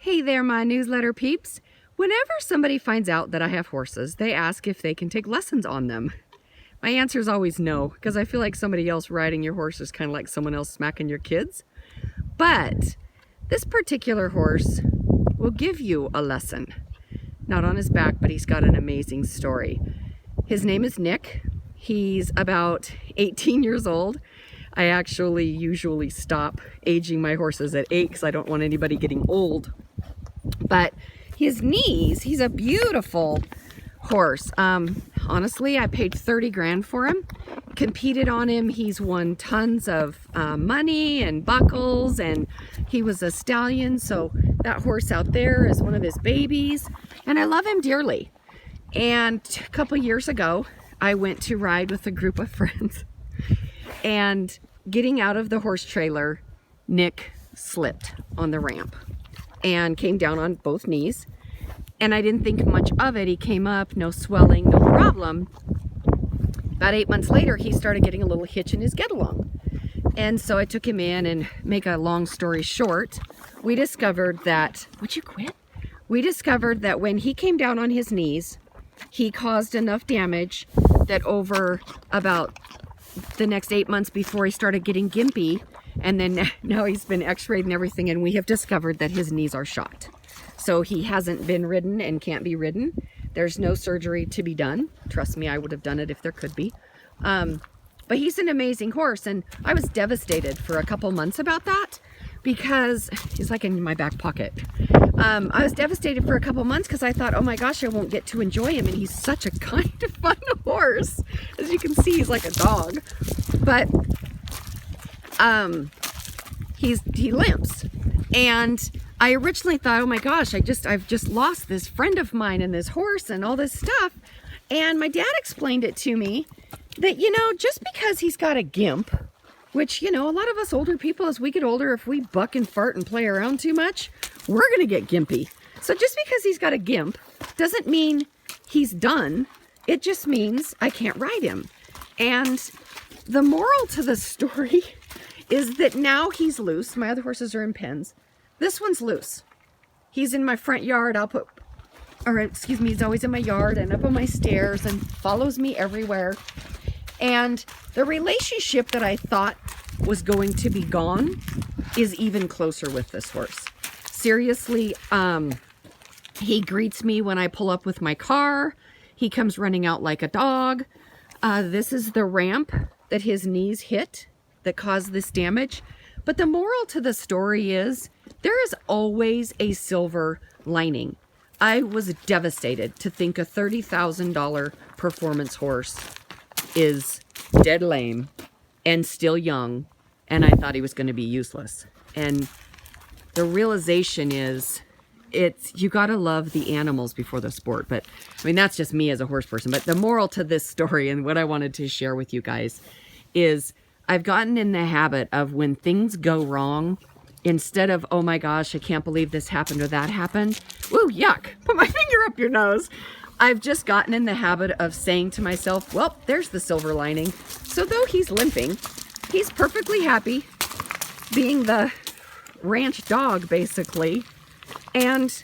Hey there, my newsletter peeps. Whenever somebody finds out that I have horses, they ask if they can take lessons on them. My answer is always no, because I feel like somebody else riding your horse is kind of like someone else smacking your kids. But this particular horse will give you a lesson. Not on his back, but he's got an amazing story. His name is Nick. He's about 18 years old. I actually usually stop aging my horses at 8 because I don't want anybody getting old. But his knees, he's a beautiful horse. Honestly, I paid 30 grand for him. Competed on him. He's won tons of money and buckles, and he was a stallion. So that horse out there is one of his babies, and I love him dearly. And a couple years ago, I went to ride with a group of friends, and getting out of the horse trailer, Nick slipped on the ramp and came down on both knees. And I didn't think much of it. He came up, no swelling, no problem. About 8 months later, he started getting a little hitch in his get along. And so I took him in, and make a long story short, we discovered that, would you quit? We discovered that when he came down on his knees, he caused enough damage that over about the next 8 months before he started getting gimpy, and then now he's been x-rayed and everything, and we have discovered that his knees are shot. So he hasn't been ridden and can't be ridden. There's no surgery to be done. Trust me, I would have done it if there could be. But he's an amazing horse, and I was devastated for a couple months about that because he's like in my back pocket. I was devastated for a couple months because I thought, oh my gosh, I won't get to enjoy him, and he's such a kind of fun horse. As you can see, he's like a dog. But he limps, and I originally thought, oh my gosh, I've just lost this friend of mine and this horse and all this stuff. And my dad explained it to me that, just because he's got a gimp, which, a lot of us older people, as we get older, if we buck and fart and play around too much, we're going to get gimpy. So just because he's got a gimp doesn't mean he's done. It just means I can't ride him. And the moral to the story is that now he's loose. My other horses are in pens. This one's loose. He's in my front yard. He's always in my yard and up on my stairs and follows me everywhere. And the relationship that I thought was going to be gone is even closer with this horse. Seriously, he greets me when I pull up with my car. He comes running out like a dog. This is the ramp that his knees hit that caused this damage. But the moral to the story is there is always a silver lining. I was devastated to think a $30,000 performance horse is dead lame and still young, and I thought he was going to be useless. And the realization is you got to love the animals before the sport. But I mean, that's just me as a horse person. But the moral to this story, and what I wanted to share with you guys, is I've gotten in the habit of when things go wrong, instead of, oh my gosh, I can't believe this happened or that happened. Ooh, yuck, put my finger up your nose. I've just gotten in the habit of saying to myself, well, there's the silver lining. So though he's limping, he's perfectly happy being the ranch dog, basically. And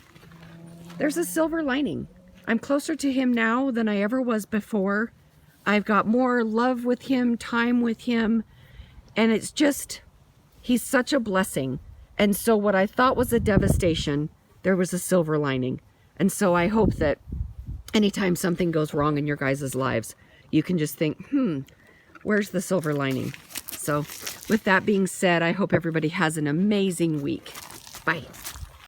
there's a silver lining. I'm closer to him now than I ever was before. I've got more love with him, time with him. And it's just, he's such a blessing. And so what I thought was a devastation, there was a silver lining. And so I hope that anytime something goes wrong in your guys' lives, you can just think, where's the silver lining? So with that being said, I hope everybody has an amazing week. Bye.